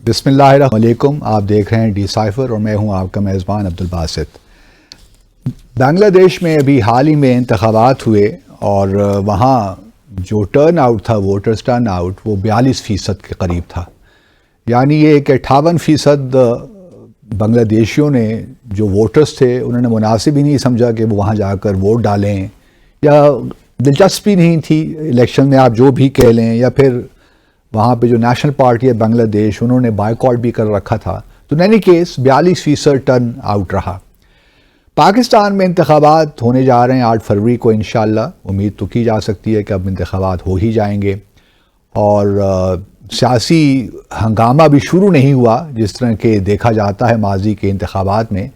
بسم اللہ الرحمن الرحیم. آپ دیکھ رہے ہیں ڈی سائفر اور میں ہوں آپ کا میزبان عبدالباسط. بنگلہ دیش میں ابھی حال ہی میں انتخابات ہوئے اور وہاں جو ٹرن آؤٹ تھا، ووٹرز ٹرن آؤٹ، وہ 42% کے قریب تھا. یعنی یہ کہ 58% بنگلہ دیشیوں نے جو ووٹرز تھے انہوں نے مناسب ہی نہیں سمجھا کہ وہ وہاں جا کر ووٹ ڈالیں، یا دلچسپی نہیں تھی الیکشن میں، آپ جو بھی کہہ لیں، یا پھر وہاں پہ جو نیشنل پارٹی ہے بنگلہ دیش انہوں نے بائیکاٹ بھی کر رکھا تھا. تو in any case 42% turn out رہا. پاکستان میں انتخابات ہونے جا رہے ہیں 8 فروری کو انشاءاللہ. امید تو کی جا سکتی ہے کہ اب انتخابات ہو ہی جائیں گے، اور سیاسی ہنگامہ بھی شروع نہیں ہوا جس طرح کہ دیکھا جاتا ہے ماضی کے انتخابات میں.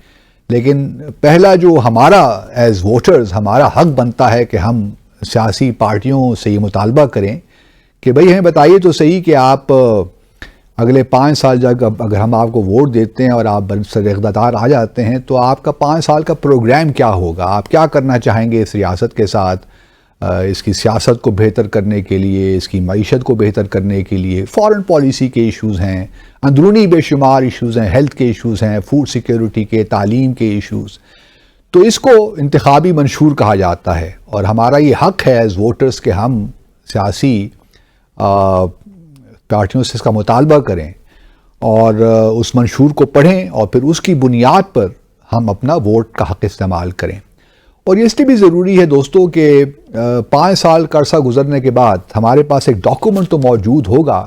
لیکن پہلا جو ہمارا ایز ووٹرز ہمارا حق بنتا ہے کہ ہم سیاسی پارٹیوں سے یہ مطالبہ کریں کہ بھئی ہمیں بتائیے تو صحیح کہ آپ اگلے 5 سال جب اگر ہم آپ کو ووٹ دیتے ہیں اور آپ برسر اقتدار آ جاتے ہیں تو آپ کا 5 سال کا پروگرام کیا ہوگا، آپ کیا کرنا چاہیں گے اس ریاست کے ساتھ، اس کی سیاست کو بہتر کرنے کے لیے، اس کی معیشت کو بہتر کرنے کے لیے. فارن پالیسی کے ایشوز ہیں، اندرونی بے شمار ایشوز ہیں، ہیلتھ کے ایشوز ہیں، فوڈ سیکیورٹی کے، تعلیم کے ایشوز. تو اس کو انتخابی منشور کہا جاتا ہے، اور ہمارا یہ حق ہے ایز ووٹرز کہ ہم سیاسی پارٹیوں سے اس کا مطالبہ کریں اور اس منشور کو پڑھیں، اور پھر اس کی بنیاد پر ہم اپنا ووٹ کا حق استعمال کریں. اور یہ اس لیے بھی ضروری ہے دوستو کہ 5 سال کا عرصہ گزرنے کے بعد ہمارے پاس ایک ڈاکومنٹ تو موجود ہوگا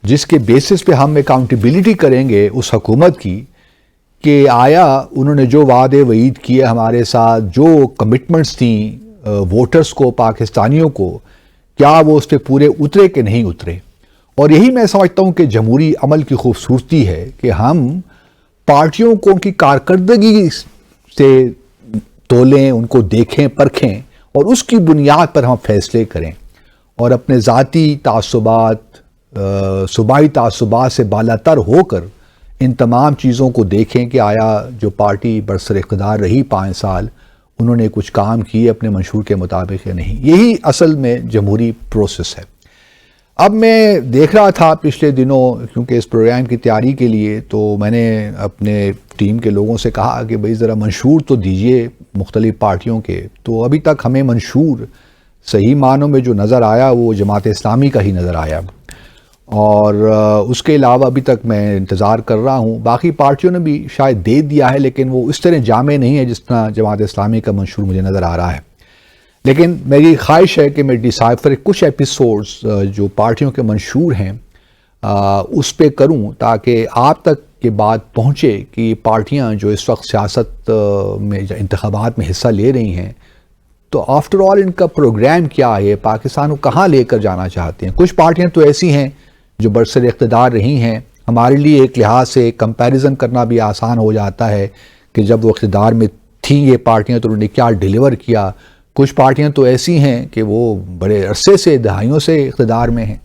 جس کے بیسس پہ ہم اکاؤنٹیبلٹی کریں گے اس حکومت کی کہ آیا انہوں نے جو وعدے وعید کیے ہمارے ساتھ، جو کمٹمنٹس تھیں ووٹرز کو، پاکستانیوں کو، کیا وہ اس پہ پورے اترے کہ نہیں اترے. اور یہی میں سمجھتا ہوں کہ جمہوری عمل کی خوبصورتی ہے کہ ہم پارٹیوں کو ان کی کارکردگی سے تولیں، ان کو دیکھیں، پرکھیں، اور اس کی بنیاد پر ہم فیصلے کریں، اور اپنے ذاتی تعصبات، صوبائی تعصبات سے بالاتر ہو کر ان تمام چیزوں کو دیکھیں کہ آیا جو پارٹی برسر اقتدار رہی 5 سال انہوں نے کچھ کام کیے اپنے منشور کے مطابق یا نہیں. یہی اصل میں جمہوری پروسیس ہے. اب میں دیکھ رہا تھا پچھلے دنوں، کیونکہ اس پروگرام کی تیاری کے لیے، تو میں نے اپنے ٹیم کے لوگوں سے کہا کہ بھئی ذرا منشور تو دیجئے مختلف پارٹیوں کے. تو ابھی تک ہمیں منشور صحیح معنوں میں جو نظر آیا وہ جماعت اسلامی کا ہی نظر آیا، اور اس کے علاوہ ابھی تک میں انتظار کر رہا ہوں. باقی پارٹیوں نے بھی شاید دے دیا ہے، لیکن وہ اس طرح جامع نہیں ہے جس طرح جماعت اسلامی کا منشور مجھے نظر آ رہا ہے. لیکن میری خواہش ہے کہ میں ڈی سائفر کچھ ایپیسوڈز جو پارٹیوں کے منشور ہیں اس پہ کروں، تاکہ آپ تک یہ بات پہنچے کہ پارٹیاں جو اس وقت سیاست میں انتخابات میں حصہ لے رہی ہیں تو آفٹر آل ان کا پروگرام کیا ہے، پاکستان کو کہاں لے کر جانا چاہتے ہیں. کچھ پارٹیاں تو ایسی ہیں جو برسر اقتدار رہی ہیں، ہمارے لیے ایک لحاظ سے کمپیریزن کرنا بھی آسان ہو جاتا ہے کہ جب وہ اقتدار میں تھیں یہ پارٹیاں تو انہوں نے کیا ڈیلیور کیا. کچھ پارٹیاں تو ایسی ہیں کہ وہ بڑے عرصے سے، دہائیوں سے اقتدار میں ہیں.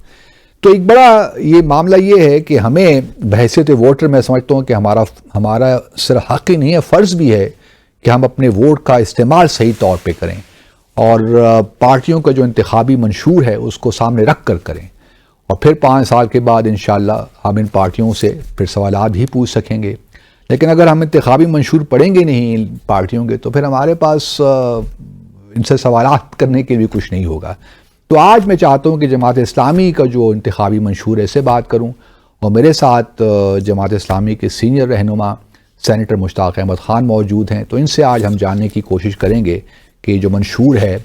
تو ایک بڑا یہ معاملہ یہ ہے کہ ہمیں بحیثیت ووٹر میں سمجھتا ہوں کہ ہمارا صرف حق ہی نہیں ہے، فرض بھی ہے کہ ہم اپنے ووٹ کا استعمال صحیح طور پہ کریں، اور پارٹیوں کا جو انتخابی منشور ہے اس کو سامنے رکھ کر کریں. اور پھر 5 سال کے بعد انشاءاللہ ہم ان پارٹیوں سے پھر سوالات بھی پوچھ سکیں گے. لیکن اگر ہم انتخابی منشور پڑھیں گے نہیں ان پارٹیوں کے تو پھر ہمارے پاس ان سے سوالات کرنے کے بھی کچھ نہیں ہوگا. تو آج میں چاہتا ہوں کہ جماعت اسلامی کا جو انتخابی منشور ہے سے بات کروں، اور میرے ساتھ جماعت اسلامی کے سینئر رہنما سینیٹر مشتاق احمد خان موجود ہیں. تو ان سے آج ہم جاننے کی کوشش کریں گے کہ جو منشور ہے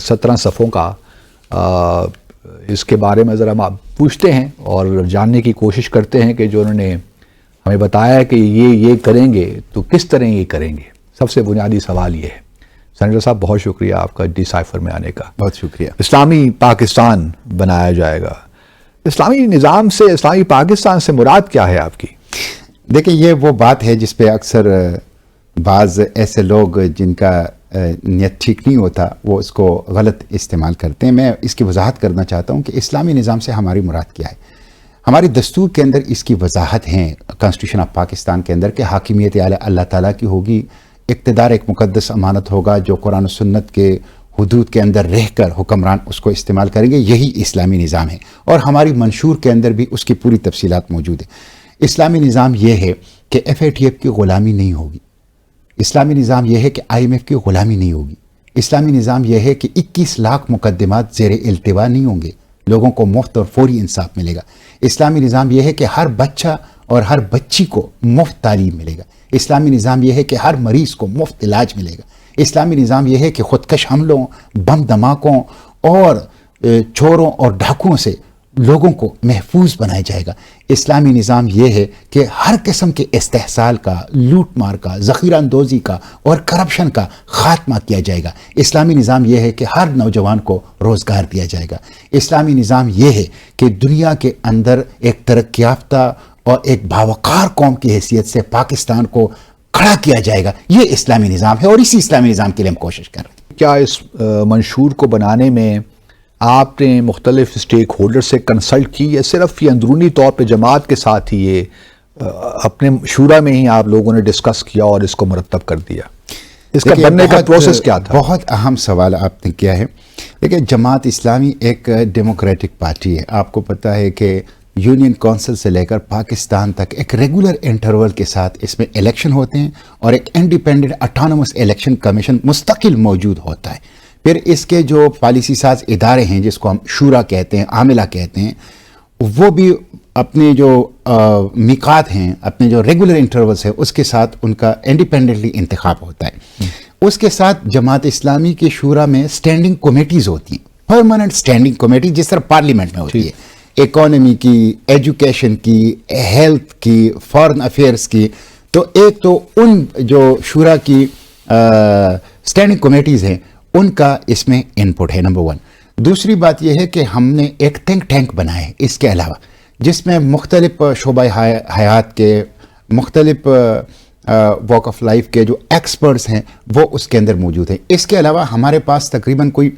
17 صفحوں کا، اس کے بارے میں ذرا ہم پوچھتے ہیں اور جاننے کی کوشش کرتے ہیں کہ جو انہوں نے ہمیں بتایا ہے کہ یہ کریں گے تو کس طرح یہ کریں گے. سب سے بنیادی سوال یہ ہے. سینیٹر صاحب بہت شکریہ آپ کا ڈی سائفر میں آنے کا. بہت شکریہ. اسلامی پاکستان بنایا جائے گا، اسلامی نظام سے، اسلامی پاکستان سے مراد کیا ہے آپ کی؟ دیکھیں، یہ وہ بات ہے جس پہ اکثر بعض ایسے لوگ جن کا نیت ٹھیک نہیں ہوتا وہ اس کو غلط استعمال کرتے ہیں. میں اس کی وضاحت کرنا چاہتا ہوں کہ اسلامی نظام سے ہماری مراد کیا ہے. ہماری دستور کے اندر اس کی وضاحت ہے، کانسٹیٹیوشن آف پاکستان کے اندر، کہ حاکمیت اللہ تعالیٰ کی ہوگی، اقتدار ایک مقدس امانت ہوگا جو قرآن و سنت کے حدود کے اندر رہ کر حکمران اس کو استعمال کریں گے. یہی اسلامی نظام ہے، اور ہماری منشور کے اندر بھی اس کی پوری تفصیلات موجود ہیں. اسلامی نظام یہ ہے کہ FATF کی غلامی نہیں ہوگی، اسلامی نظام یہ ہے کہ IMF کی غلامی نہیں ہوگی، اسلامی نظام یہ ہے کہ 21 لاکھ مقدمات زیر التوا نہیں ہوں گے، لوگوں کو مفت اور فوری انصاف ملے گا۔ اسلامی نظام یہ ہے کہ ہر بچہ اور ہر بچی کو مفت تعلیم ملے گا۔ اسلامی نظام یہ ہے کہ ہر مریض کو مفت علاج ملے گا۔ اسلامی نظام یہ ہے کہ خودکش حملوں، بم دھماکوں اور چوروں اور ڈاکوؤں سے لوگوں کو محفوظ بنایا جائے گا۔ اسلامی نظام یہ ہے کہ ہر قسم کے استحصال کا، لوٹ مار کا، ذخیرہ اندوزی کا اور کرپشن کا خاتمہ کیا جائے گا۔ اسلامی نظام یہ ہے کہ ہر نوجوان کو روزگار دیا جائے گا۔ اسلامی نظام یہ ہے کہ دنیا کے اندر ایک ترقی یافتہ اور ایک باوقار قوم کی حیثیت سے پاکستان کو کھڑا کیا جائے گا۔ یہ اسلامی نظام ہے اور اسی اسلامی نظام کے لیے ہم کوشش کر رہے ہیں۔ کیا اس منشور کو بنانے میں آپ نے مختلف اسٹیک ہولڈر سے کنسلٹ کی یا صرف یہ اندرونی طور پہ جماعت کے ساتھ ہی یہ اپنے شورا میں ہی آپ لوگوں نے ڈسکس کیا اور اس کو مرتب کر دیا؟ اس کا بننے کا پروسیس کیا تھا؟ بہت اہم سوال آپ نے کیا ہے۔ دیکھیں، جماعت اسلامی ایک ڈیموکریٹک پارٹی ہے۔ آپ کو پتہ ہے کہ یونین کونسل سے لے کر پاکستان تک ایک ریگولر انٹرول کے ساتھ اس میں الیکشن ہوتے ہیں اور ایک انڈیپینڈنٹ اٹانومس الیکشن کمیشن مستقل موجود ہوتا ہے۔ پھر اس کے جو پالیسی ساز ادارے ہیں جس کو ہم شورا کہتے ہیں، عاملہ کہتے ہیں، وہ بھی اپنے جو میقات ہیں، اپنے جو ریگولر انٹرولز ہیں، اس کے ساتھ ان کا انڈیپینڈنٹلی انتخاب ہوتا ہے۔ اس کے ساتھ جماعت اسلامی کے شورا میں اسٹینڈنگ کمیٹیز ہوتی ہیں، پرماننٹ اسٹینڈنگ کمیٹی جس طرح پارلیمنٹ میں ہوتی ہے، اکانومی کی، ایجوکیشن کی، ہیلتھ کی، فارن افیئرس کی۔ تو ایک تو ان جو شورا کی اسٹینڈنگ کمیٹیز ہیں ان کا اس میں انپٹ ہے، نمبر 1۔ دوسری بات یہ ہے کہ ہم نے ایک تھنک ٹینک بنایا ہے اس کے علاوہ، جس میں مختلف شعبہ حیات کے، مختلف واک آف لائف کے جو ایکسپرٹس ہیں وہ اس کے اندر موجود ہیں۔ اس کے علاوہ ہمارے پاس تقریباً کوئی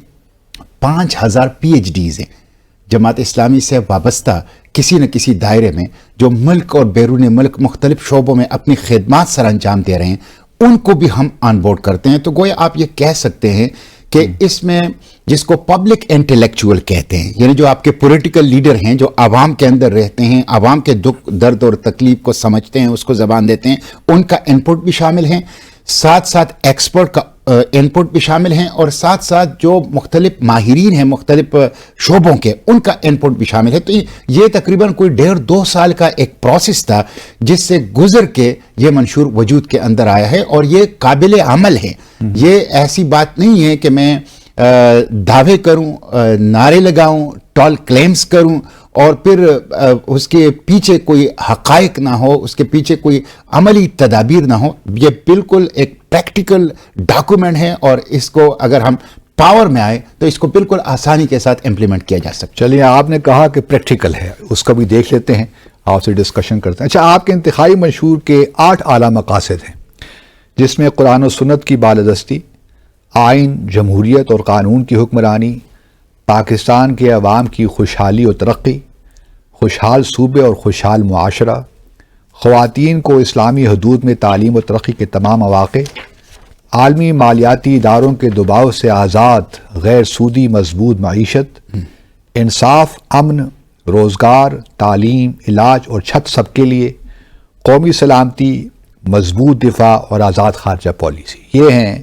5000 PhDs ہیں جماعت اسلامی سے وابستہ کسی نہ کسی دائرے میں، جو ملک اور بیرون ملک مختلف شعبوں میں اپنی خدمات سر انجام دے رہے ہیں، ان کو بھی ہم آن بورڈ کرتے ہیں۔ تو گویا آپ یہ کہہ سکتے ہیں کہ اس میں جس کو پبلک انٹلیکچوئل کہتے ہیں، یعنی جو آپ کے پولیٹیکل لیڈر ہیں، جو عوام کے اندر رہتے ہیں، عوام کے دکھ درد اور تکلیف کو سمجھتے ہیں، اس کو زبان دیتے ہیں، ان کا انپٹ بھی شامل ہیں، ساتھ ساتھ ایکسپرٹ کا انپٹ بھی شامل ہیں، اور ساتھ ساتھ جو مختلف ماہرین ہیں مختلف شعبوں کے، ان کا انپٹ بھی شامل ہے۔ تو یہ تقریباً کوئی 1.5-2 سال کا ایک پروسیس تھا جس سے گزر کے یہ منشور وجود کے اندر آیا ہے، اور یہ قابل عمل ہے۔ یہ ایسی بات نہیں ہے کہ میں دعوے کروں، نعرے لگاؤں، ٹال کلیمز کروں اور پھر اس کے پیچھے کوئی حقائق نہ ہو، اس کے پیچھے کوئی عملی تدابیر نہ ہو۔ یہ بالکل ایک پریکٹیکل ڈاکومنٹ ہے، اور اس کو اگر ہم پاور میں آئے تو اس کو بالکل آسانی کے ساتھ امپلیمنٹ کیا جا سکتا ہے۔ چلیے، آپ نے کہا کہ پریکٹیکل ہے، اس کا بھی دیکھ لیتے ہیں، آپ سے ڈسکشن کرتے ہیں۔ اچھا، آپ کے انتخابی منشور کے 8 اعلیٰ مقاصد ہیں، جس میں قرآن و سنت کی بالادستی، آئین، جمہوریت اور قانون کی حکمرانی، پاکستان کے عوام کی خوشحالی و ترقی، خوشحال صوبے اور خوشحال معاشرہ، خواتین کو اسلامی حدود میں تعلیم و ترقی کے تمام مواقع، عالمی مالیاتی اداروں کے دباؤ سے آزاد غیر سودی مضبوط معیشت، انصاف، امن، روزگار، تعلیم، علاج اور چھت سب کے لیے، قومی سلامتی، مضبوط دفاع اور آزاد خارجہ پالیسی۔ یہ ہیں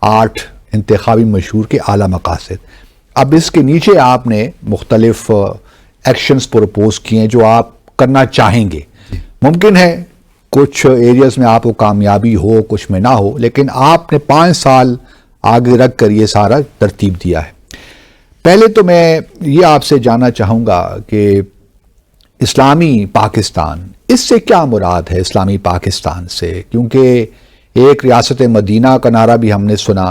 8 انتخابی منشور کے اعلیٰ مقاصد۔ اب اس کے نیچے آپ نے مختلف ایکشنز پروپوز کیے ہیں جو آپ کرنا چاہیں گے۔ ممکن ہے کچھ ایریاز میں آپ کو کامیابی ہو، کچھ میں نہ ہو، لیکن آپ نے 5 سال آگے رکھ کر یہ سارا ترتیب دیا ہے۔ پہلے تو میں یہ آپ سے جاننا چاہوں گا کہ اسلامی پاکستان، اس سے کیا مراد ہے اسلامی پاکستان سے؟ کیونکہ ایک ریاست مدینہ کا نعرہ بھی ہم نے سنا،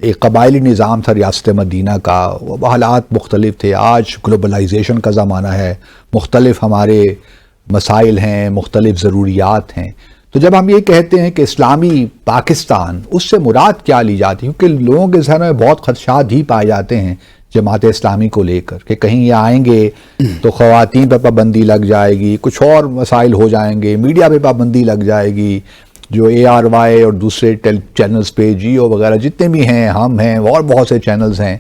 ایک قبائلی نظام تھا ریاست مدینہ کا، وہ حالات مختلف تھے۔ آج گلوبلائزیشن کا زمانہ ہے، مختلف ہمارے مسائل ہیں، مختلف ضروریات ہیں۔ تو جب ہم یہ کہتے ہیں کہ اسلامی پاکستان، اس سے مراد کیا لی جاتی ہے؟ کیونکہ لوگوں کے ذہن میں بہت خدشات ہی پائے جاتے ہیں جماعت اسلامی کو لے کر، کہ کہیں یہ آئیں گے تو خواتین پر پابندی لگ جائے گی، کچھ اور مسائل ہو جائیں گے، میڈیا پہ پابندی لگ جائے گی، جو ARY اور دوسرے چینلز پہ، جیو وغیرہ جتنے بھی ہیں، ہم ہیں اور بہت سے چینلز ہیں،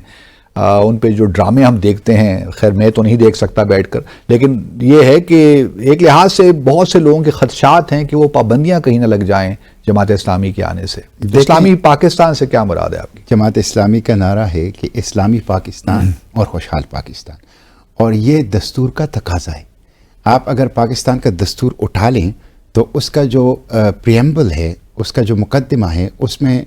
ان پہ جو ڈرامے ہم دیکھتے ہیں، خیر میں تو نہیں دیکھ سکتا بیٹھ کر، لیکن یہ ہے کہ ایک لحاظ سے بہت سے لوگوں کے خدشات ہیں کہ وہ پابندیاں کہیں نہ لگ جائیں جماعت اسلامی کے آنے سے۔ اسلامی پاکستان سے کیا مراد ہے آپ کی؟ جماعت اسلامی کا نعرہ ہے کہ اسلامی پاکستان اور خوشحال پاکستان، اور یہ دستور کا تقاضا ہے۔ آپ اگر پاکستان کا دستور اٹھا لیں تو اس کا جو پریمبل ہے، اس کا جو مقدمہ ہے، اس میں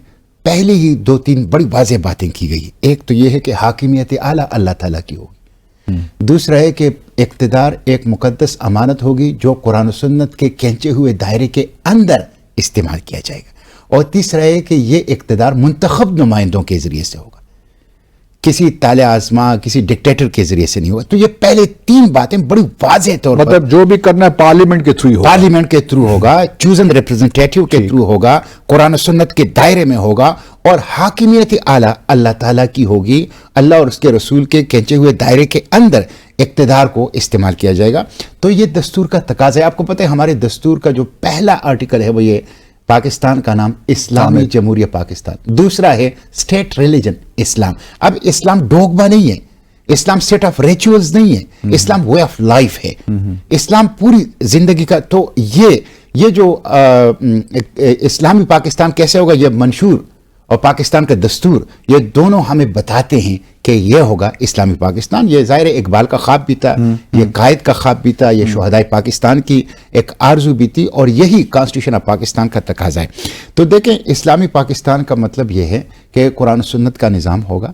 پہلے ہی 2-3 بڑی واضح باتیں کی گئی۔ ایک تو یہ ہے کہ حاکمیت اعلیٰ اللہ تعالیٰ کی ہوگی، دوسرا ہے کہ اقتدار ایک مقدس امانت ہوگی جو قرآن و سنت کے کھینچے ہوئے دائرے کے اندر استعمال کیا جائے گا، اور تیسرا ہے کہ یہ اقتدار منتخب نمائندوں کے ذریعے سے ہوگا، کسی تالے آزما کسی ڈکٹیٹر کے ذریعے سے نہیں ہوگا۔ تو یہ پہلے 3 باتیں بڑی واضح طور پر، مطلب جو بھی کرنا ہے پارلیمنٹ کے تھرو ہوگا، پارلیمنٹ کے تھرو ہوگا، چوزن ریپرزنٹیٹیو کے تھرو ہوگا، قرآن و سنت کے دائرے میں ہوگا، اور حاکمیت اعلیٰ اللہ تعالیٰ کی ہوگی، اللہ اور اس کے رسول کے کھینچے ہوئے دائرے کے اندر اقتدار کو استعمال کیا جائے گا۔ تو یہ دستور کا تقاضا ہے۔ آپ کو پتہ ہے ہمارے دستور کا جو پہلا آرٹیکل ہے وہ یہ، پاکستان کا نام اسلامی جمہوریہ پاکستان، دوسرا ہے اسٹیٹ ریلیجن اسلام۔ اب اسلام ڈوگما نہیں ہے، اسلام سیٹ آف ریچولز نہیں ہے، اسلام وے آف لائف ہے، اسلام پوری زندگی کا۔ تو یہ جو اسلامی پاکستان کیسے ہوگا، یہ منشور اور پاکستان کا دستور، یہ دونوں ہمیں بتاتے ہیں کہ یہ ہوگا اسلامی پاکستان۔ یہ ظاہر اقبال کا خواب بھی تھا، یہ قائد کا خواب بھی تھا، یہ شہدائے پاکستان کی ایک آرزو بھی تھی، اور یہی کانسٹیٹیوشن آف پاکستان کا تقاضا ہے۔ تو دیکھیں اسلامی پاکستان کا مطلب یہ ہے کہ قرآن و سنت کا نظام ہوگا،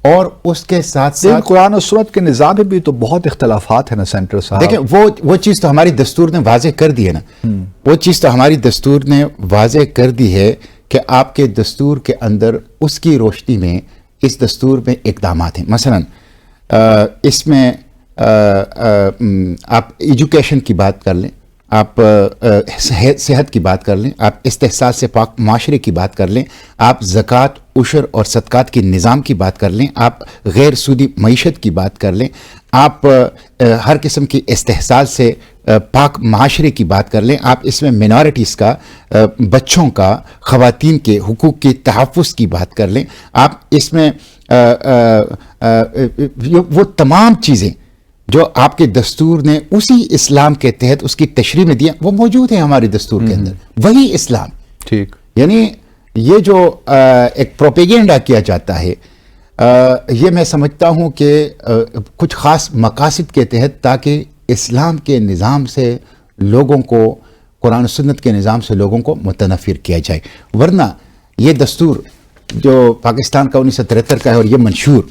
اور اس کے ساتھ ساتھ قرآن و سنت کے نظام میں بھی تو بہت اختلافات ہیں نا سینٹر صاحب۔ دیکھیں وہ چیز تو ہماری دستور نے واضح کر دی ہے نا، وہ چیز تو ہماری دستور نے واضح کر دی ہے کہ آپ کے دستور کے اندر اس کی روشنی میں اس دستور میں اقدامات ہیں۔ مثلا اس میں آپ ایجوکیشن کی بات کر لیں، آپ صحت کی بات کر لیں، آپ استحصال سے پاک معاشرے کی بات کر لیں، آپ زکوٰۃ، عشر اور صدقات کی نظام کی بات کر لیں، آپ غیر سودی معیشت کی بات کر لیں، آپ ہر قسم کی استحصال سے پاک معاشرے کی بات کر لیں، آپ اس میں منارٹیز کا، بچوں کا، خواتین کے حقوق کے تحفظ کی بات کر لیں، آپ اس میں وہ تمام چیزیں جو آپ کے دستور نے اسی اسلام کے تحت اس کی تشریح میں دیا، وہ موجود ہیں ہمارے دستور کے اندر، وہی اسلام۔ ٹھیک، یعنی یہ جو ایک پروپیگنڈا کیا جاتا ہے، یہ میں سمجھتا ہوں کہ کچھ خاص مقاصد کے تحت، تاکہ اسلام کے نظام سے لوگوں کو، قرآن و سنت کے نظام سے لوگوں کو متنفر کیا جائے۔ ورنہ یہ دستور جو پاکستان کا 1973 کا ہے اور یہ منشور،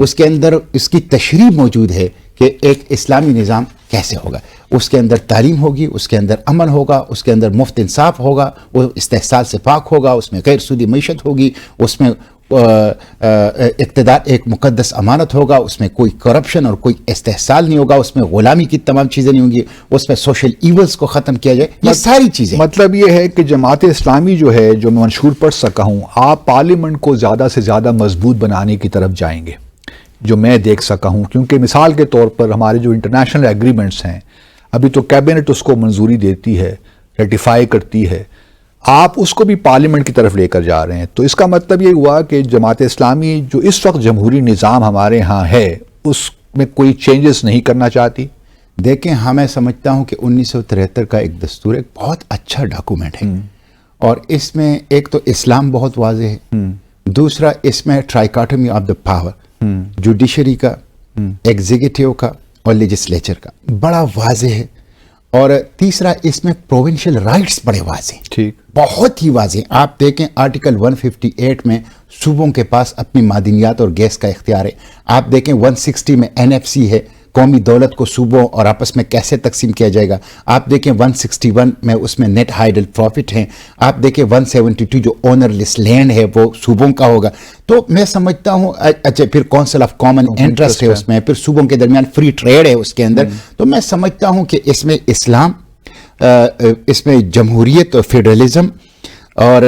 اس کے اندر اس کی تشریح موجود ہے کہ ایک اسلامی نظام کیسے ہوگا۔ اس کے اندر تعلیم ہوگی، اس کے اندر امن ہوگا، اس کے اندر مفت انصاف ہوگا، وہ استحصال سے پاک ہوگا، اس میں غیر سودی معیشت ہوگی، اس میں اقتدار ایک مقدس امانت ہوگا، اس میں کوئی کرپشن اور کوئی استحصال نہیں ہوگا، اس میں غلامی کی تمام چیزیں نہیں ہوں گی، اس میں سوشل ایولز کو ختم کیا جائے، یہ ساری چیزیں۔ مطلب یہ ہے کہ جماعت اسلامی جو ہے، جو میں منشور پڑھ سکا ہوں، آپ پارلیمنٹ کو زیادہ سے زیادہ مضبوط بنانے کی طرف جائیں گے، جو میں دیکھ سکا ہوں، کیونکہ مثال کے طور پر ہمارے جو انٹرنیشنل ایگریمنٹس ہیں، ابھی تو کیبنٹ اس کو منظوری دیتی ہے، ریٹیفائی کرتی ہے، آپ اس کو بھی پارلیمنٹ کی طرف لے کر جا رہے ہیں، تو اس کا مطلب یہ ہوا کہ جماعت اسلامی جو اس وقت جمہوری نظام ہمارے ہاں ہے، اس میں کوئی چینجز نہیں کرنا چاہتی۔ دیکھیں، میں سمجھتا ہوں کہ 1973 کا ایک دستور ایک بہت اچھا ڈاکومنٹ ہے، اور اس میں ایک تو اسلام بہت واضح ہے، دوسرا اس میں ٹرائیکاٹمی آف دا پاور، جوڈیشری کا، ایگزیکٹیو کا اور لیجسلیچر کا بڑا واضح ہے، اور تیسرا اس میں پروونشل رائٹس بڑے واضح ہیں، ٹھیک، بہت ہی واضح۔ آپ دیکھیں آرٹیکل 158 میں صوبوں کے پاس اپنی معدنیات اور گیس کا اختیار ہے، آپ دیکھیں 160 میں NFC ہے، قومی دولت کو صوبوں اور آپس میں کیسے تقسیم کیا جائے گا، آپ دیکھیں 161 میں اس میں نیٹ ہائیڈل پروفٹ ہیں، آپ دیکھیں 172 جو اونر لیس لینڈ ہے وہ صوبوں کا ہوگا۔ تو میں سمجھتا ہوں، اچھا پھر کونسل آف کامن انٹرسٹ ہے اس میں، پھر صوبوں کے درمیان فری ٹریڈ ہے اس کے اندر، تو میں سمجھتا ہوں کہ اس میں اسلام، اس میں جمہوریت اور فیڈرلزم اور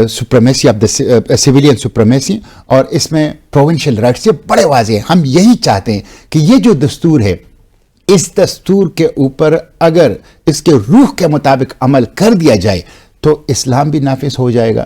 supremacy of the civilian supremacy, اور اس میں پروونشل رائٹس، یہ بڑے واضح ہیں۔ ہم یہی چاہتے ہیں کہ یہ جو دستور ہے، اس دستور کے اوپر اگر اس کے روح کے مطابق عمل کر دیا جائے تو اسلام بھی نافذ ہو جائے گا،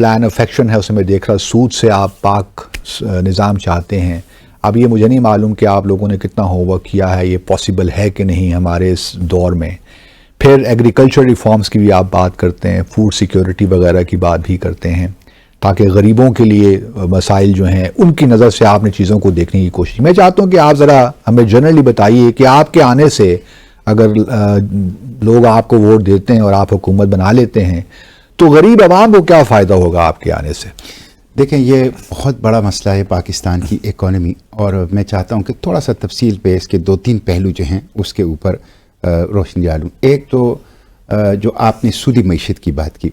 پلان آف ایکشن ہے اسے میں دیکھ رہا, سود سے آپ پاک نظام چاہتے ہیں. اب یہ مجھے نہیں معلوم کہ آپ لوگوں نے کتنا ہوم ورک کیا ہے, یہ پاسبل ہے کہ نہیں ہمارے اس دور میں. پھر ایگریکلچر ریفارمز کی بھی آپ بات کرتے ہیں, فوڈ سیکیورٹی وغیرہ کی بات بھی کرتے ہیں, تاکہ غریبوں کے لیے مسائل جو ہیں ان کی نظر سے آپ نے چیزوں کو دیکھنے کی کوشش. میں چاہتا ہوں کہ آپ ذرا ہمیں جنرلی بتائیے کہ آپ کے آنے سے اگر لوگ آپ کو ووٹ دیتے ہیں اور آپ حکومت بنا لیتے ہیں تو غریب عوام کو کیا فائدہ ہوگا آپ کے آنے سے؟ دیکھیں, یہ بہت بڑا مسئلہ ہے پاکستان کی اکانومی, اور میں چاہتا ہوں کہ تھوڑا سا تفصیل پہ اس کے 2-3 پہلو جو ہیں اس کے اوپر روشنی ڈالوں. ایک تو جو آپ نے سودی معیشت کی بات کی,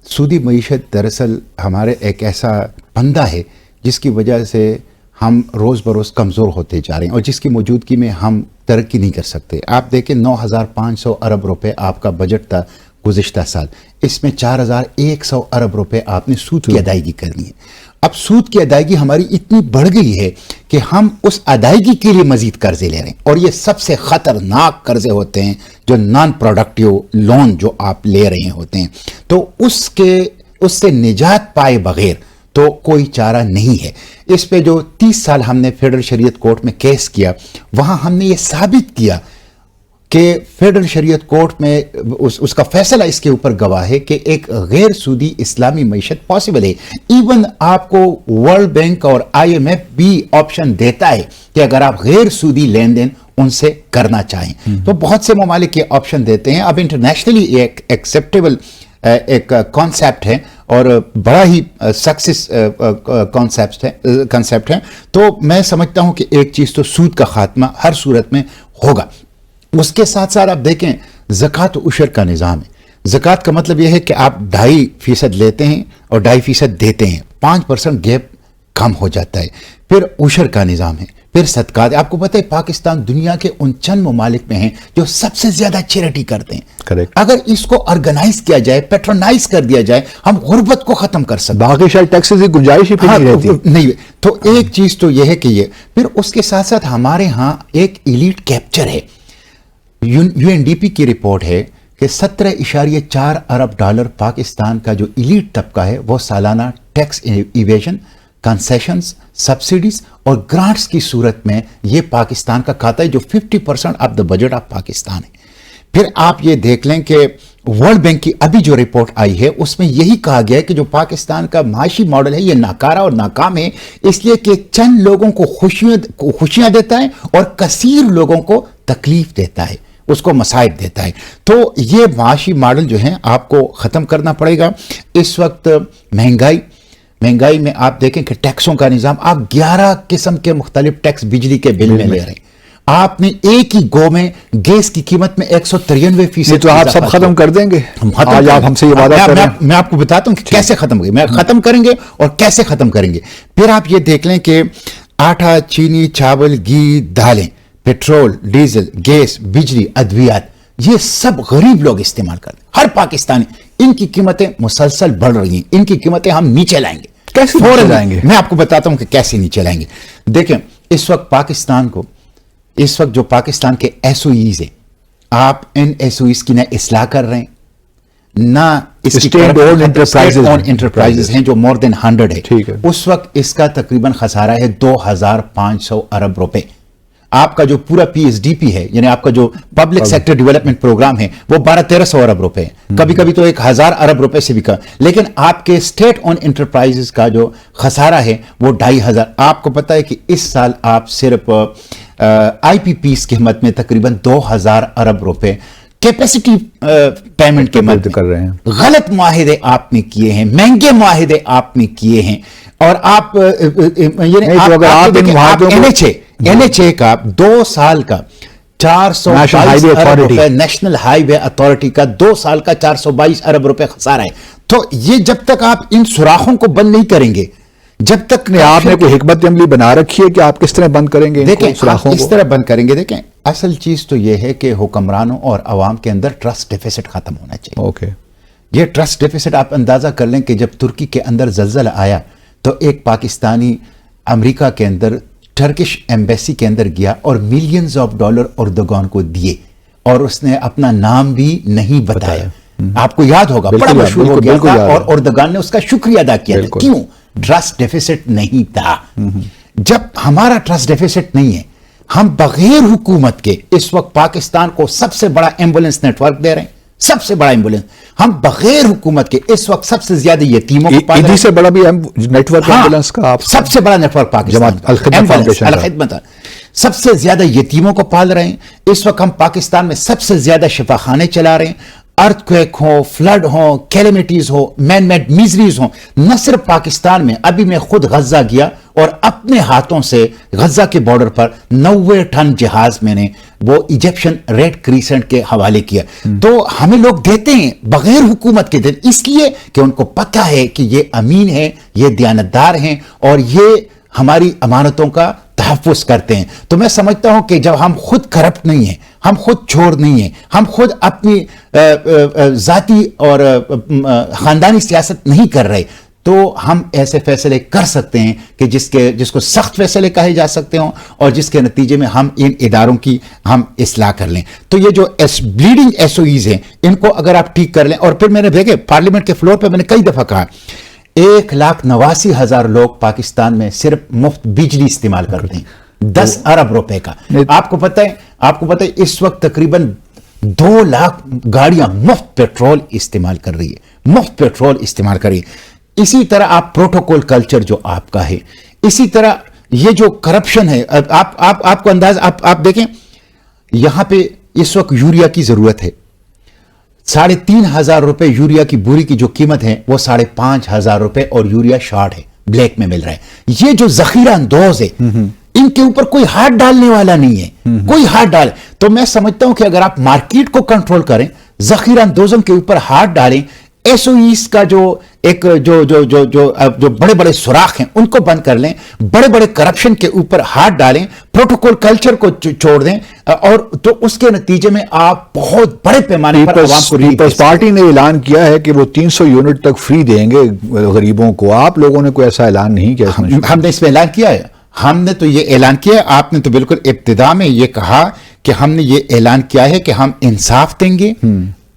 سودی معیشت دراصل ہمارے ایک ایسا پندہ ہے جس کی وجہ سے ہم روز بروز کمزور ہوتے جا رہے ہیں, اور جس کی موجودگی میں ہم ترقی نہیں کر سکتے. آپ دیکھیں 9,500 ارب روپے آپ کا بجٹ تھا گزشتہ سال, اس میں 4,100 ارب روپے آپ نے سود کی ادائیگی کرنی ہے. اب سود کی ادائیگی ہماری اتنی بڑھ گئی ہے کہ ہم اس ادائیگی کے لیے مزید قرضے لے رہے ہیں, اور یہ سب سے خطرناک قرضے ہوتے ہیں جو نان پروڈکٹیو لون جو آپ لے رہے ہوتے ہیں. تو اس سے نجات پائے بغیر تو کوئی چارہ نہیں ہے. اس پہ جو 30 سال ہم نے فیڈرل شریعت کورٹ میں کیس کیا, وہاں ہم نے یہ ثابت کیا کہ فیڈرل شریعت کورٹ میں اس کا فیصلہ اس کے اوپر گواہ ہے کہ ایک غیر سودی اسلامی معیشت پاسبل ہے. ایون آپ کو ورلڈ بینک اور IMF بھی آپشن دیتا ہے کہ اگر آپ غیر سودی لین دین ان سے کرنا چاہیں تو بہت سے ممالک یہ آپشن دیتے ہیں. اب انٹرنیشنلی ایک ایکسیپٹیبل ایک کانسیپٹ ہے اور بڑا ہی سکسیس کانسیپٹ ہے. تو میں سمجھتا ہوں کہ ایک چیز تو سود کا خاتمہ ہر صورت میں ہوگا. اس کے ساتھ ساتھ آپ دیکھیں زکوٰۃ و عشر کا نظام ہے. زکوٰۃ کا مطلب یہ ہے کہ آپ 2.5% لیتے ہیں اور 2.5% دیتے ہیں, 5% گیپ کم ہو جاتا ہے. پھر عشر کا نظام ہے, پھر صدقات. آپ کو پتہ ہے پاکستان دنیا کے ان چند ممالک میں ہیں جو سب سے زیادہ چیریٹی کرتے ہیں. Correct. اگر اس کو آرگنائز کیا جائے, پیٹرونائز کر دیا جائے, ہم غربت کو ختم کر سکتے ہیں. باقی شاید ٹیکسز کی گنجائش ہی نہیں رہتی. نہیں, تو ایک چیز تو یہ ہے کہ یہ, پھر اس کے ساتھ ساتھ ہمارے ہاں ایک ایلیٹ کیپچر ہے. UNDP کی رپورٹ ہے کہ 17.4 ارب ڈالر پاکستان کا جو ایلیٹ طبقہ ہے وہ سالانہ ٹیکس ایویژن, کنسیشنز, سبسڈیز اور گرانٹس کی صورت میں یہ پاکستان کا کھاتا ہے, جو 50% of the budget of Pakistan ہے. پھر آپ یہ دیکھ لیں کہ ورلڈ بینک کی ابھی جو رپورٹ آئی ہے اس میں یہی کہا گیا ہے کہ جو پاکستان کا معاشی ماڈل ہے یہ ناکارہ اور ناکام ہے, اس لیے کہ چند لوگوں کو خوشیاں دیتا ہے اور کثیر لوگوں کو تکلیف دیتا ہے, اس کو مصائب دیتا ہے. تو یہ معاشی ماڈل جو ہے آپ کو ختم کرنا پڑے گا. اس وقت مہنگائی میں آپ دیکھیں کہ ٹیکسوں کا نظام, آپ 11 قسم کے مختلف ٹیکس بجلی کے بل میں لے رہے ہیں. آپ نے ایک ہی گو میں گیس کی قیمت میں 193%. تو آپ سب ختم کر دیں گے آج آپ ہم سے یہ وعدہ کر رہے ہیں. میں آپ کو بتاتا ہوں کہ کیسے ختم کریں گے اور کیسے ختم کریں گے. پھر آپ یہ دیکھ لیں کہ آٹا, چینی, چاول, گھی, دالیں, پیٹرول, ڈیزل, گیس, بجلی, ادویات, یہ سب غریب لوگ استعمال کرتے ہیں. ہر پاکستانی, ان کی قیمتیں مسلسل بڑھ رہی ہیں. ان کی قیمتیں ہم نیچے لائیں گے. کیسے نیچے لائیں گے؟ میں آپ کو بتاتا ہوں کہ کیسے نیچے لائیں گے. دیکھیں اس وقت جو پاکستان کے SOEs ہیں, آپ ان SOEs کی نہ اصلاح کر رہے ہیں, نہ اسٹیٹ اون انٹرپرائزز ہیں جو مور دین 100 ہے. اس وقت اس کا تقریباً خسارہ ہے 2,500 ارب روپے. آپ کا جو پورا PSDP ہے, یعنی آپ کا جو پبلک سیکٹر ڈیولپمنٹ پروگرام ہے, وہ 1,200-1,300 ارب روپے ہے, کبھی کبھی تو 1,000 ارب روپے سے بھی کم. لیکن آپ کے اسٹیٹ اون انٹرپرائزز کا جو خسارہ ہے وہ 2,500. آپ کو پتہ ہے کہ اس سال آپ صرف IPPs کی حمایت میں تقریباً 2,000 ارب روپے کیپیسٹی پیمنٹ کے مد کر رہے ہیں. غلط معاہدے آپ نے کیے ہیں, مہنگے معاہدے آپ نے کیے ہیں, اور آپ NHA کا 2 سال کا 422 ارب روپے, نیشنل ہائی وے اتھارٹی کا 2 سال کا 422 ارب روپے خسارہ ہے. تو یہ جب تک آپ ان سوراخوں کو بند نہیں کریں گے, جب تک آپ نے کوئی حکمت عملی بنا رکھی ہے کہ آپ کس طرح بند کریں گے, دیکھیں اس طرح بند کریں گے. دیکھیں اصل چیز تو یہ ہے کہ حکمرانوں اور عوام کے اندر ٹرسٹ ڈیفیسٹ ختم ہونا چاہیے. یہ ٹرسٹ ڈیفیسٹ آپ اندازہ کر لیں کہ جب ترکی کے اندر زلزلہ آیا تو ایک پاکستانی امریکہ کے اندر ٹرکش ایمبیسی کے اندر گیا اور $ملینز اردوغان کو دیے, اور اس نے اپنا نام بھی نہیں بتایا. آپ کو یاد ہوگا بڑا مشہور ہو گیا تھا اور اردگان نے اس کا شکریہ ادا کیا تھا. کیوں؟ ٹرسٹ ڈیفیسٹ نہیں تھا. جب ہمارا ٹرسٹ ڈیفیسٹ نہیں ہے, ہم بغیر حکومت کے اس وقت پاکستان کو سب سے بڑا ایمبولینس نیٹ ورک دے رہے ہیں, سب سے بڑا ایمبولینس. ہم بغیر حکومت کے اس وقت سب سے زیادہ یتیموں کو پال رہے ہیں. سے بڑا بھی نیٹ ورک ایمبولینس کا سب سے بڑا نیٹ ورک پاکستان الخدمت, سب سے زیادہ یتیموں کو پال رہے ہیں. اس وقت ہم پاکستان میں سب سے زیادہ شفا خانے چلا رہے ہیں. ارتھ کویک ہو, فلڈ ہو, کیلیمیٹیز ہو, مین میڈ میزریز ہوں. نہ صرف پاکستان میں, ابھی میں خود غزہ گیا اور اپنے ہاتھوں سے غزہ کے بارڈر پر 90 ٹن جہاز میں نے وہ ایجپشن ریڈ کریسنٹ کے حوالے کیا. تو ہمیں لوگ دیتے ہیں بغیر حکومت کے دن, اس لیے کہ ان کو پتہ ہے کہ یہ امین ہیں, یہ دیانتدار ہیں اور یہ ہماری امانتوں کا تحفظ کرتے ہیں. تو میں سمجھتا ہوں کہ جب ہم خود کرپٹ نہیں ہیں, ہم خود چور نہیں ہیں, ہم خود اپنی ذاتی اور خاندانی سیاست نہیں کر رہے, تو ہم ایسے فیصلے کر سکتے ہیں کہ جس کو سخت فیصلے کہے جا سکتے ہوں اور جس کے نتیجے میں ہم ان اداروں کی ہم اصلاح کر لیں. تو یہ جو بلیڈنگ ایس او ایز ہیں, ان کو اگر آپ ٹھیک کر لیں. اور پھر میں نے دیکھے پارلیمنٹ کے فلور پہ میں نے کئی دفعہ کہا 1,89,000 لوگ پاکستان میں صرف مفت بجلی استعمال کرتے ہیں, 10 ارب روپے کا. آپ کو پتہ ہے اس وقت تقریباً 2 لاکھ گاڑیاں مفت پیٹرول استعمال کر رہی ہے. اسی طرح آپ پروٹوکول کلچر جو آپ کا ہے, اسی طرح یہ جو کرپشن ہے, آپ کو انداز آپ دیکھیں یہاں پہ اس وقت یوریا کی ضرورت ہے. 3,500 روپے یوریا کی بوری کی جو قیمت ہے وہ 5,500 روپے, اور یوریا شارٹ ہے, بلیک میں مل رہا ہے. یہ جو ذخیرہ اندوز ہے, ان کے اوپر کوئی ہاتھ ڈالنے والا نہیں ہے, کوئی ہاتھ ڈال. تو میں سمجھتا ہوں کہ اگر آپ مارکیٹ کو کنٹرول کریں, ذخیرہ اندوزوں کے اوپر ہاتھ ڈالیں, ایس او ایس کا جو بڑے بڑے سوراخ ہیں ان کو بند کر لیں, بڑے بڑے کرپشن کے اوپر ہاتھ ڈالیں, پروٹوکول کلچر کو چھوڑ دیں, اور تو اس کے نتیجے میں آپ بہت بڑے پیمانے پر عوام کو. پیپلز پارٹی نے اعلان کیا ہے کہ وہ 300 یونٹ تک فری دیں گے غریبوں کو. آپ لوگوں نے کوئی ایسا اعلان نہیں کیا؟ ہم نے اس میں اعلان کیا ہے, ہم نے تو یہ اعلان کیا ہے. آپ نے تو بالکل ابتدا میں یہ کہا کہ ہم نے یہ اعلان کیا ہے کہ ہم انصاف دیں گے,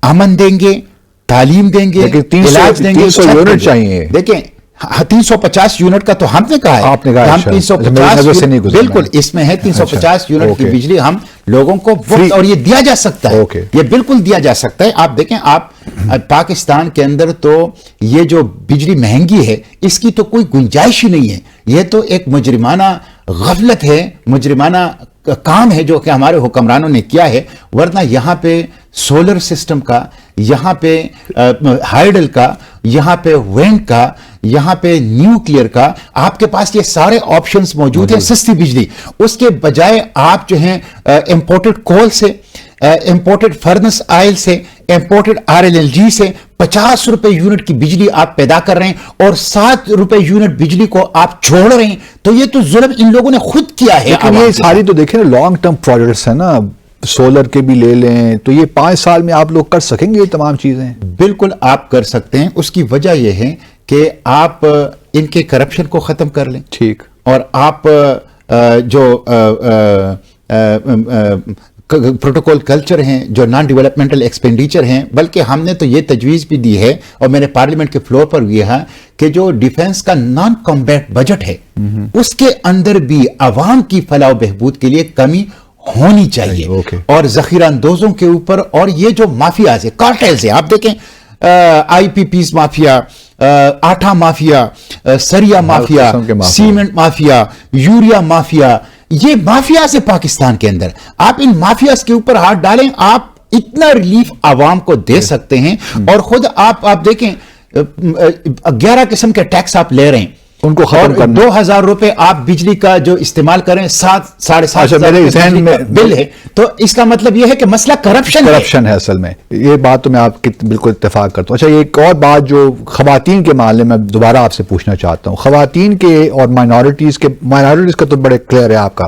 امن دیں گے, تعلیم دیں گے, علاج دیں گے. 300 یونٹ چاہیے. دیکھیں 350 یونٹ کا تو ہم نے کہا ہے, آپ نے کہا ہم 350 بالکل اس میں ہے 350 یونٹ کی بجلی ہم لوگوں کو مفت, اور یہ دیا جا سکتا ہے, یہ بالکل دیا جا سکتا ہے. آپ دیکھیں, آپ پاکستان کے اندر تو یہ جو بجلی مہنگی ہے اس کی تو کوئی گنجائش ہی نہیں ہے. یہ تو ایک مجرمانہ غفلت ہے, مجرمانہ کام ہے جو کہ ہمارے حکمرانوں نے کیا ہے. ورنہ یہاں پہ سولر سسٹم کا, یہاں پہ ہائیڈل کا, یہاں پہ وینڈ کا, یہاں پہ نیوکلیئر کا, آپ کے پاس یہ سارے آپشنز موجود ہیں سستی بجلی. اس کے بجائے آپ جو ہیں امپورٹڈ کول سے, امپورٹڈ فرنس آئل سے, امپورٹڈ RLLG سے 50 روپے یونٹ کی بجلی آپ پیدا کر رہے ہیں اور 7 روپے یونٹ بجلی کو آپ چھوڑ رہے ہیں. تو یہ تو ظلم ان لوگوں نے خود کیا ہے. لیکن یہ ساری تو دیکھیں نا لانگ ٹرم پروجیکٹس ہیں نا, سولر کے بھی لے لیں تو یہ 5 سال میں آپ لوگ کر سکیں گے یہ تمام چیزیں. بالکل آپ کر سکتے ہیں. اس کی وجہ یہ ہے کہ آپ ان کے کرپشن کو ختم کر لیں. ٹھیک. اور آپ جو پروٹوکول کلچر ہیں, جو نان ڈیولپمنٹل ایکسپینڈیچر ہیں, بلکہ ہم نے تو یہ تجویز بھی دی ہے اور میں نے پارلیمنٹ کے فلور پر بھی ہے کہ جو ڈیفنس کا نان کمبیٹ بجٹ ہے اس کے اندر بھی عوام کی فلاح و بہبود کے لیے کمی ہونی چاہیے. اور ذخیرہ اندوزوں کے اوپر, اور یہ جو مافیاز ہے, کارٹیلز ہیں, آپ دیکھیں IPPs مافیا, آٹھا مافیا, سریا mafia, cement mafia, urea mafia, یہ مافیاز ہے پاکستان کے اندر. آپ ان مافیاز کے اوپر ہاتھ ڈالیں, آپ اتنا ریلیف عوام کو دے سکتے ہیں. اور خود آپ دیکھیں 11 قسم کے ٹیکس آپ لے رہے ہیں, ان کو ختم کرنا. 2,000 روپے آپ بجلی کا جو استعمال کریں, 7,500 بل ہے. تو اس کا مطلب یہ ہے کہ مسئلہ کرپشن ہے اصل میں. یہ بات تو میں آپ کی بالکل اتفاق کرتا ہوں. اچھا, ایک اور بات جو خواتین کے معاملے میں دوبارہ آپ سے پوچھنا چاہتا ہوں. خواتین کے اور مائنورٹیز کا تو بڑے کلیئر ہے آپ کا.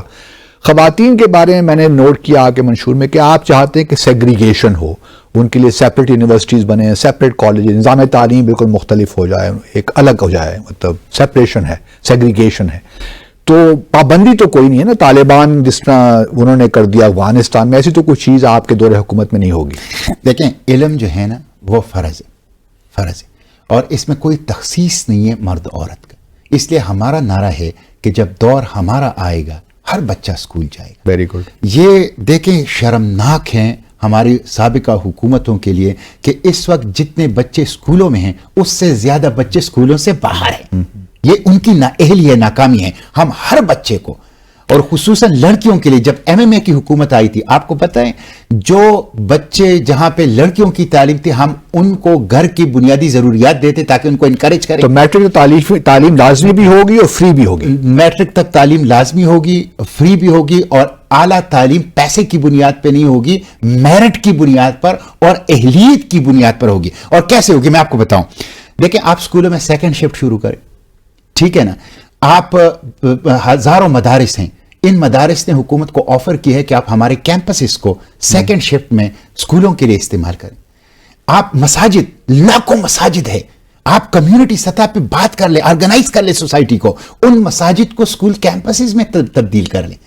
خواتین کے بارے میں نے نوٹ کیا آپ کے منشور میں کہ آپ چاہتے ہیں کہ سیگریگیشن ہو, ان کے لیے سیپریٹ یونیورسٹیز بنے, سیپریٹ کالجز, نظام تعلیم بالکل مختلف ہو جائے, ایک الگ ہو جائے, مطلب سیپریشن ہے, سیگریگیشن ہے. تو پابندی تو کوئی نہیں ہے نا, طالبان جس طرح انہوں نے کر دیا افغانستان میں, ایسی تو کوئی چیز آپ کے دور حکومت میں نہیں ہوگی. دیکھیں, علم جو ہے نا وہ فرض ہے اور اس میں کوئی تخصیص نہیں ہے مرد عورت کا. اس لیے ہمارا نعرہ ہے کہ جب دور ہمارا آئے گا ہر بچہ اسکول جائے گا. Very good. یہ دیکھیں شرمناک ہیں ہماری سابقہ حکومتوں کے لیے کہ اس وقت جتنے بچے اسکولوں میں ہیں اس سے زیادہ بچے اسکولوں سے باہر ہیں. یہ ان کی نااہلی ہے, ناکامی ہے. ہم ہر بچے کو, اور خصوصاً لڑکیوں کے لیے, جب MMA کی حکومت آئی تھی آپ کو پتہ ہے جو بچے جہاں پہ لڑکیوں کی تعلیم تھی ہم ان کو گھر کی بنیادی ضروریات دیتے تاکہ ان کو انکریج کریں. تو میٹرک تعلیم لازمی بھی ہوگی اور فری بھی ہوگی. میٹرک تک تعلیم لازمی ہوگی, فری بھی ہوگی, اور اعلیٰ تعلیم پیسے کی بنیاد پہ نہیں ہوگی, میرٹ کی بنیاد پر اور اہلیت کی بنیاد پر ہوگی. اور کیسے ہوگی میں آپ کو بتاؤں. دیکھیں آپ اسکولوں میں سیکنڈ شفٹ شروع کریں, ٹھیک ہے نا. آپ ہزاروں مدارس ہیں, ان مدارس نے حکومت کو آفر کی ہے کہ آپ ہمارے کیمپسز کو سیکنڈ شفٹ میں اسکولوں کے لیے استعمال کریں. آپ مساجد, لاکھوں مساجد ہے, آپ کمیونٹی سطح پہ بات کر لیں, آرگنائز کر لیں سوسائٹی کو, ان مساجد کو اسکول کیمپسز میں تبدیل کر لیں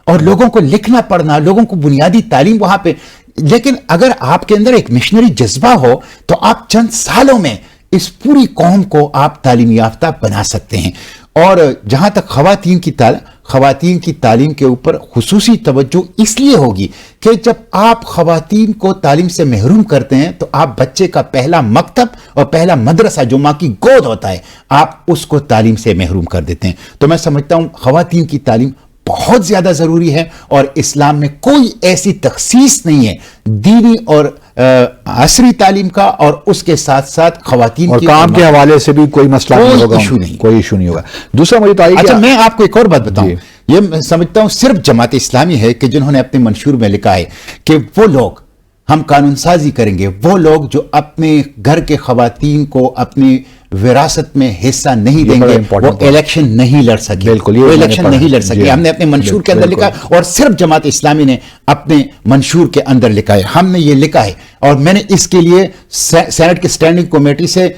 اور لوگوں کو لکھنا پڑھنا, لوگوں کو بنیادی تعلیم وہاں پہ. لیکن اگر آپ کے اندر ایک مشنری جذبہ ہو تو آپ چند سالوں میں اس پوری قوم کو آپ تعلیم یافتہ بنا سکتے ہیں. اور جہاں تک خواتین کی تعلیم کے اوپر خصوصی توجہ اس لیے ہوگی کہ جب آپ خواتین کو تعلیم سے محروم کرتے ہیں تو آپ بچے کا پہلا مکتب اور پہلا مدرسہ جو ماں کی گود ہوتا ہے آپ اس کو تعلیم سے محروم کر دیتے ہیں. تو میں سمجھتا ہوں خواتین کی تعلیم بہت زیادہ ضروری ہے, اور اسلام میں کوئی ایسی تخصیص نہیں ہے دینی اور عصری تعلیم کا اور اس کے ساتھ ساتھ خواتین اور کام کے حوالے سے بھی کوئی مسئلہ نہیں ہوگا, کوئی ایشو نہیں ہوگا. دوسرا مجھے تو اچھا میں آپ کو ایک اور بات بتاؤں. یہ میں سمجھتا ہوں صرف جماعت اسلامی ہے کہ جنہوں نے اپنے منشور میں لکھا ہے کہ وہ لوگ ہم قانون سازی کریں گے, وہ لوگ جو اپنے گھر کے خواتین کو اپنی وراثت میں حصہ نہیں دیں گے وہ الیکشن نہیں لڑ سکے. بالکل, وہ الیکشن نہیں لڑ سکے. ہم نے اپنے منشور کے اندر لکھا ہے اور صرف جماعت اسلامی نے اپنے منشور کے اندر لکھا ہے. ہم نے یہ لکھا ہے اور میں نے اس کے لیے سینٹ کی اسٹینڈنگ کمیٹی سے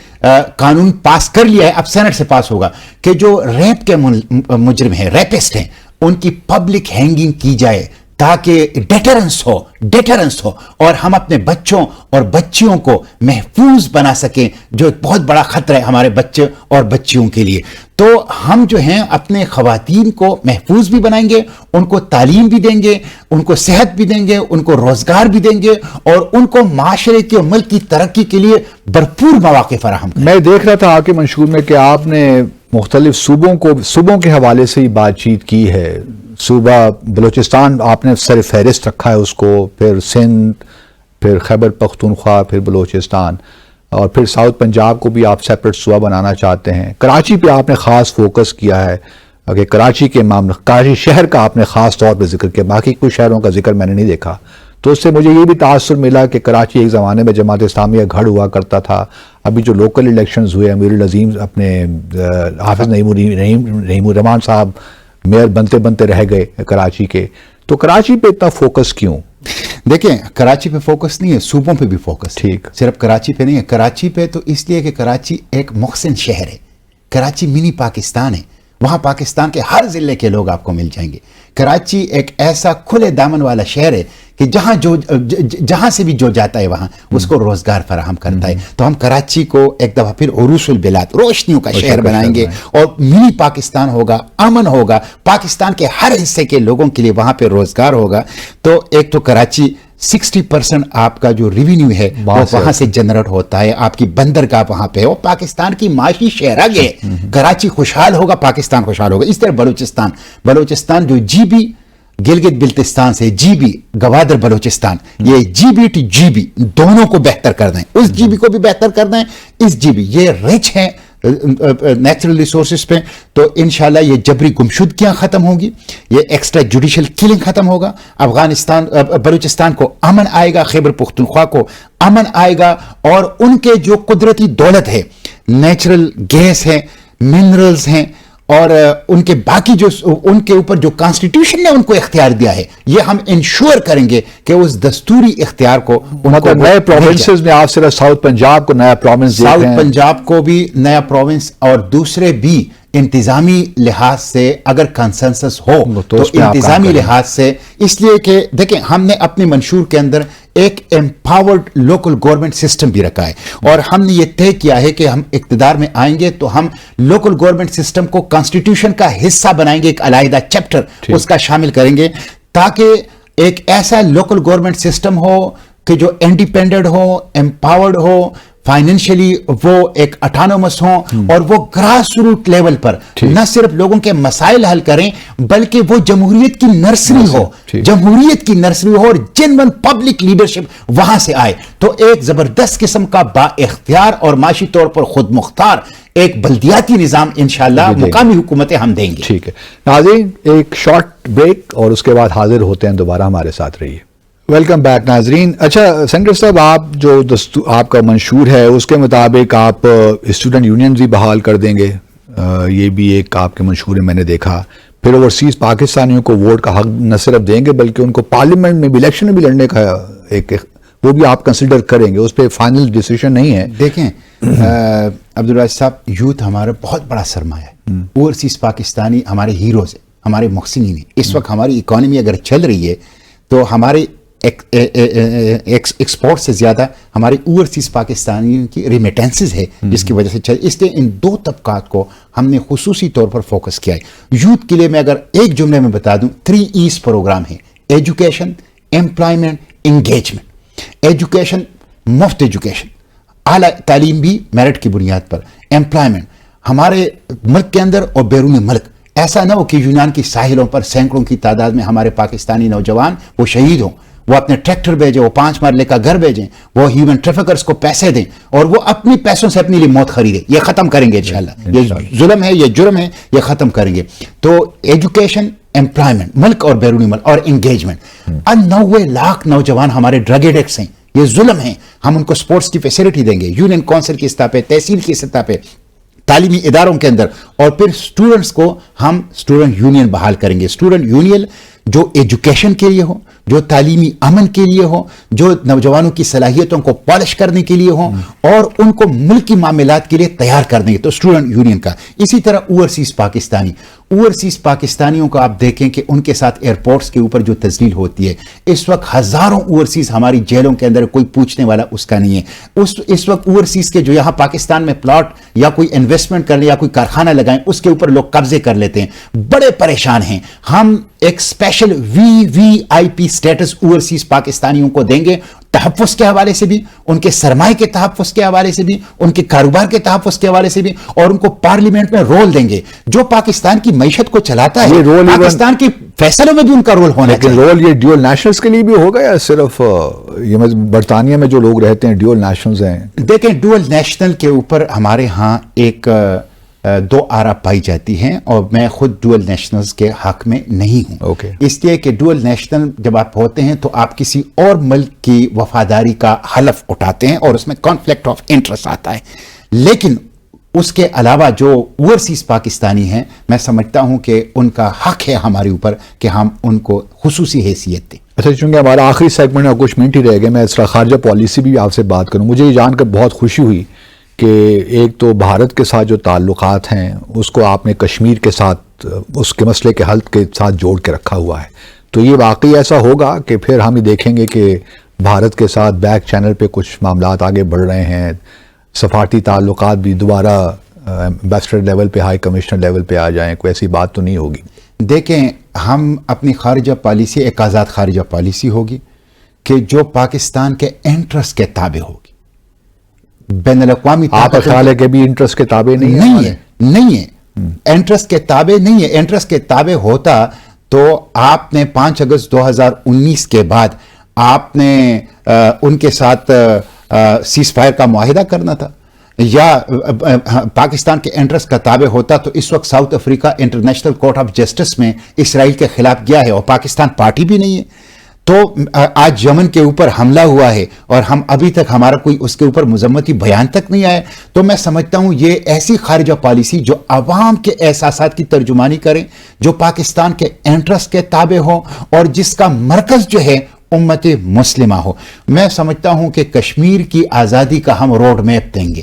قانون پاس کر لیا ہے, اب سینٹ سے پاس ہوگا, کہ جو ریپ کے مجرم ہیں, ریپسٹ ہیں, ان کی پبلک ہینگنگ کی جائے تاکہ ڈیٹرنس ہو اور ہم اپنے بچوں اور بچیوں کو محفوظ بنا سکیں, جو ایک بہت بڑا خطرہ ہے ہمارے بچے اور بچیوں کے لیے. تو ہم جو ہیں اپنے خواتین کو محفوظ بھی بنائیں گے, ان کو تعلیم بھی دیں گے, ان کو صحت بھی دیں گے, ان کو روزگار بھی دیں گے, اور ان کو معاشرے کے اور ملک کی ترقی کے لیے بھرپور مواقع فراہم کریں. میں دیکھ رہا تھا آپ کے منشور میں کہ آپ نے مختلف صوبوں کے حوالے سے ہی بات چیت کی ہے. صوبہ بلوچستان آپ نے سر فہرست رکھا ہے اس کو, پھر سندھ, پھر خیبر پختونخوا, پھر بلوچستان, اور پھر ساؤتھ پنجاب کو بھی آپ سیپریٹ صوبہ بنانا چاہتے ہیں. کراچی پہ آپ نے خاص فوکس کیا ہے کہ کراچی شہر کا آپ نے خاص طور پہ ذکر کیا, باقی کوئی شہروں کا ذکر میں نے نہیں دیکھا. تو اس سے مجھے یہ بھی تاثر ملا کہ کراچی ایک زمانے میں جماعت اسلامیہ گھڑ ہوا کرتا تھا. ابھی جو لوکل الیکشنز ہوئے, امیر العظیم اپنے حافظ نعیم الرحمان صاحب میئر بنتے رہ گئے کراچی کے, تو کراچی پہ اتنا فوکس کیوں؟ دیکھیں کراچی پہ فوکس نہیں ہے, صوبوں پہ بھی فوکس, ٹھیک, صرف کراچی پہ نہیں ہے. کراچی پہ تو اس لیے کہ کراچی ایک محسن شہر ہے, کراچی منی پاکستان ہے, وہاں پاکستان کے ہر ضلع کے لوگ آپ کو مل جائیں گے. کراچی ایک ایسا کھلے دامن والا شہر ہے کہ جہاں سے بھی جو جاتا ہے وہاں اس کو روزگار فراہم کرتا ہے. تو ہم کراچی کو ایک دفعہ پھر عروس البلاد, روشنیوں کا شہر بنائیں گے, اور منی پاکستان ہوگا, امن ہوگا, پاکستان کے ہر حصے کے لوگوں کے لیے وہاں پہ روزگار ہوگا. تو ایک تو کراچی 60% آپ کا جو ریونیو ہے وہ وہاں سے جنریٹ ہوتا ہے, آپ کی بندرگاہ وہاں پہ ہے, وہ پاکستان کی معاشی شہرگ ہے. کراچی خوشحال ہوگا, پاکستان خوشحال ہوگا. اس طرح بلوچستان جو جی بی گلگت بلتستان سے جی بی گوادر بلوچستان, یہ G B to G B دونوں کو بہتر کر دیں, اس جی بی کو بھی بہتر کر دیں. اس جی بی یہ رچ ہیں نیچرل ریسورسز پہ, تو انشاءاللہ یہ جبری گمشدگیاں ختم ہوگی, یہ ایکسٹرا جوڈیشل کلنگ ختم ہوگا, بلوچستان کو امن آئے گا, خیبر پختونخوا کو امن آئے گا, اور ان کے جو قدرتی دولت ہے, نیچرل گیس ہے, منرلز ہیں, اور ان کے باقی جو ان کے اوپر جو کانسٹیٹیوشن نے ان کو اختیار دیا ہے, یہ ہم انشور کریں گے کہ اس دستوری اختیار کو نئے پروونسز میں آپ صرف ساؤتھ پنجاب کو نیا پروونس دیتے ہیں, ساؤتھ پنجاب کو بھی نیا پروونس, اور دوسرے بھی انتظامی لحاظ سے اگر کنسنسس ہو تو انتظامی لحاظ سے, اس لیے کہ دیکھیں ہم نے اپنے منشور کے اندر ایک empowered local government system بھی رکھا ہے, اور ہم نے یہ طے کیا ہے کہ ہم اقتدار میں آئیں گے تو ہم local government system کو constitution کا حصہ بنائیں گے, ایک علیحدہ چیپٹر اس کا شامل کریں گے, تاکہ ایک ایسا local government system ہو کہ جو انڈیپینڈنٹ ہو, empowered ہو, فائنینشلی وہ ایک اٹانومس ہوں, اور وہ گراس روٹ لیول پر نہ صرف لوگوں کے مسائل حل کریں بلکہ وہ جمہوریت کی نرسری ہو, جمہوریت کی نرسری ہو, اور جنون پبلک لیڈرشپ وہاں سے آئے. تو ایک زبردست قسم کا با اختیار اور معاشی طور پر خود مختار ایک بلدیاتی نظام انشاءاللہ مقامی حکومتیں ہم دیں گے. ٹھیک ہے ناظرین, ایک شارٹ بریک اور اس کے بعد حاضر ہوتے ہیں, دوبارہ ہمارے ساتھ رہیے. ویلکم بیک ناظرین. اچھا سینیٹر صاحب, آپ جو آپ کا منشور ہے اس کے مطابق آپ اسٹوڈنٹ یونین بھی بحال کر دیں گے, یہ بھی ایک آپ کے منشور میں نے دیکھا. پھر اوورسیز پاکستانیوں کو ووٹ کا حق نہ صرف دیں گے بلکہ ان کو پارلیمنٹ میں بھی الیکشن میں بھی لڑنے کا ایک وہ بھی آپ کنسیڈر کریں گے, اس پہ فائنل ڈیسیشن نہیں ہے. دیکھیں عبدالواجد صاحب, یوتھ ہمارا بہت بڑا سرمایہ ہے. اوورسیز پاکستانی ہمارے ہیروز ہیں, ہمارے محسنین ہیں. اس وقت ہماری اکانومی اگر چل رہی ہے تو ہمارے ایکسپورٹ سے زیادہ ہمارے اوورسیز پاکستانیوں کی ریمیٹنسز ہے, جس کی وجہ سے اس لیے ان دو طبقات کو ہم نے خصوصی طور پر فوکس کیا ہے. یوتھ کے لیے میں اگر ایک جملے میں بتا دوں, 3 E's پروگرام ہے: ایجوکیشن, امپلائمنٹ, انگیجمنٹ. ایجوکیشن, مفت ایجوکیشن, اعلیٰ تعلیم بھی میرٹ کی بنیاد پر. امپلائمنٹ, ہمارے ملک کے اندر اور بیرون ملک ایسا نہ ہو کہ یونان کی ساحلوں پر سینکڑوں کی تعداد میں ہمارے پاکستانی نوجوان وہ شہید ہوں, وہ اپنے ٹریکٹر بھیجیں, وہ 5 مرلے کا گھر بھیجیں, وہ ہیومن ٹریفکرز کو پیسے دیں اور وہ اپنی پیسوں سے اپنے لیے موت خریدیں. یہ ختم کریں گے انشاءاللہ. یہ ظلم ہے, یہ جرم ہے, یہ ختم کریں گے. تو ایجوکیشن, امپلائمنٹ ملک اور بیرونی ملک, اور انگیجمنٹ. 90 لاکھ نوجوان ہمارے ڈرگ ایڈکٹس ہیں, یہ ظلم ہے. ہم ان کو سپورٹس کی فیسلٹی دیں گے, یونین کونسل کی سطح پہ, تحصیل کی سطح پہ, تعلیمی اداروں کے اندر, اور پھر سٹوڈنٹس کو ہم سٹوڈنٹ یونین بحال کریں گے. سٹوڈنٹ یونین جو ایجوکیشن کے لیے ہو, جو تعلیمی امن کے لیے ہو, جو نوجوانوں کی صلاحیتوں کو پالش کرنے کے لیے ہو, اور ان کو ملکی معاملات کے لیے تیار کرنے کے, تو اسٹوڈنٹ یونین کا. اسی طرح اوورسیز پاکستانی, اوورسیز پاکستانیوں کو آپ دیکھیں کہ ان کے ساتھ ایئرپورٹس کے اوپر جو تذلیل ہوتی ہے, اس وقت ہزاروں اوورسیز ہماری جیلوں کے اندر, کوئی پوچھنے والا اس کا نہیں ہے. اس وقت اوورسیز کے جو یہاں پاکستان میں پلاٹ یا کوئی انویسٹمنٹ کرنے یا کوئی کارخانہ لگائیں, اس کے اوپر لوگ قبضے کر لیتے ہیں, بڑے پریشان ہیں. ہم ایک اسپیشل VVIP سٹیٹس اوورسیز پاکستانیوں کو دیں گے, تحفظ کے حوالے سے بھی, ان کے سرمائے کے تحفظ کے حوالے سے بھی, ان کے کاروبار کے تحفظ کے حوالے سے بھی, اور ان کو پارلیمنٹ میں رول دیں گے. جو پاکستان کی معیشت کو چلاتا ہے, پاکستان کے فیصلوں میں بھی ان کا رول ہونا چاہیے. رول یہ ڈیول نیشنلز کے لیے بھی ہوگا یا صرف یہ برطانیہ میں جو لوگ رہتے ہیں ڈیول نیشنلز ہیں؟ دیکھیں, ڈیول نیشنل کے اوپر ہمارے ہاں ایک 2 آرا پائی جاتی ہیں, اور میں خود ڈوئل نیشنلز کے حق میں نہیں ہوں. اس لیے کہ ڈوئل نیشنل جب آپ ہوتے ہیں تو آپ کسی اور ملک کی وفاداری کا حلف اٹھاتے ہیں, اور اس میں کانفلکٹ آف انٹرسٹ آتا ہے. لیکن اس کے علاوہ جو اوورسیز پاکستانی ہیں, میں سمجھتا ہوں کہ ان کا حق ہے ہمارے اوپر کہ ہم ان کو خصوصی حیثیت دیں. اچھا, چونکہ ہمارا آخری سیگمنٹ میں کچھ منٹ ہی رہ گئے, میں اس طرح خارجہ پالیسی بھی آپ سے بات کروں. مجھے یہ جان کر بہت خوشی ہوئی کہ ایک تو بھارت کے ساتھ جو تعلقات ہیں اس کو آپ نے کشمیر کے ساتھ, اس کے مسئلے کے حل کے ساتھ جوڑ کے رکھا ہوا ہے. تو یہ واقعی ایسا ہوگا کہ پھر ہم یہ دیکھیں گے کہ بھارت کے ساتھ بیک چینل پہ کچھ معاملات آگے بڑھ رہے ہیں, سفارتی تعلقات بھی دوبارہ ایمبیسڈر لیول پہ, ہائی کمشنر لیول پہ آ جائیں, کوئی ایسی بات تو نہیں ہوگی؟ دیکھیں, ہم اپنی خارجہ پالیسی ایک آزاد خارجہ پالیسی ہوگی کہ جو پاکستان کے انٹرسٹ کے تابع ہوگی. بین الاقوامی آپ کا خیال ہے کہ بھی انٹرسٹ کے تابع نہیں ہے؟ نہیں ہے, انٹرسٹ کے تابع نہیں ہے. انٹرسٹ کے تابع ہوتا تو آپ نے 5 اگست 2019 کے بعد آپ نے ان کے ساتھ سیز فائر کا معاہدہ کرنا تھا, یا پاکستان کے انٹرسٹ کا تابع ہوتا تو اس وقت South Africa international court of justice میں اسرائیل کے خلاف گیا ہے, اور پاکستان پارٹی بھی نہیں ہے. تو آج یمن کے اوپر حملہ ہوا ہے اور ہم ابھی تک ہمارا کوئی اس کے اوپر مذمتی بیان تک نہیں آیا. تو میں سمجھتا ہوں یہ ایسی خارجہ پالیسی جو عوام کے احساسات کی ترجمانی کریں, جو پاکستان کے انٹرسٹ کے تابع ہو, اور جس کا مرکز جو ہے امت مسلمہ ہو. میں سمجھتا ہوں کہ کشمیر کی آزادی کا ہم روڈ میپ دیں گے,